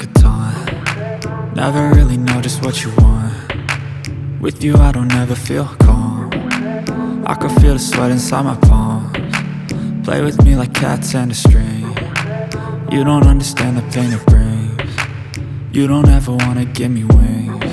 a taunt. Never really know just what you want. With you I don't ever feel calm. I can feel the sweat inside my palms. Play with me like cats and a string. You don't understand the pain it brings. You don't ever wanna give me wings.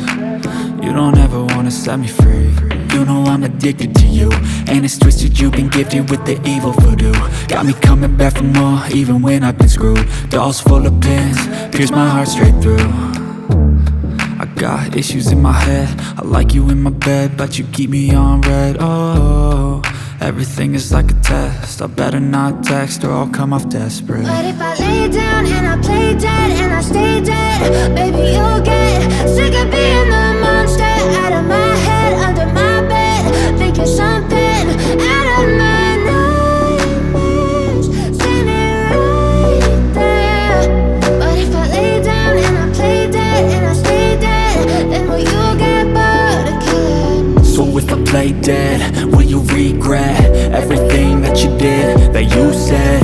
You don't ever wanna set me free. You know I'm addicted to you, and it's twisted, you've been gifted with the evil voodoo. Got me coming back for more, even when I've been screwed. Dolls full of pins, pierce my heart straight through. I got issues in my head, I like you in my bed, but you keep me on red. Oh, everything is like a test. I better not text or I'll come off desperate. But if I lay down and I play dead and I stay dead, baby you'll get sick of being the monster out of my head, under my bed, thinking something out of my nightmares, standing right there. But if I lay down and I play dead and I stay dead, then will you get bored of killing? So if I play dead, will you regret everything that you did, that you said?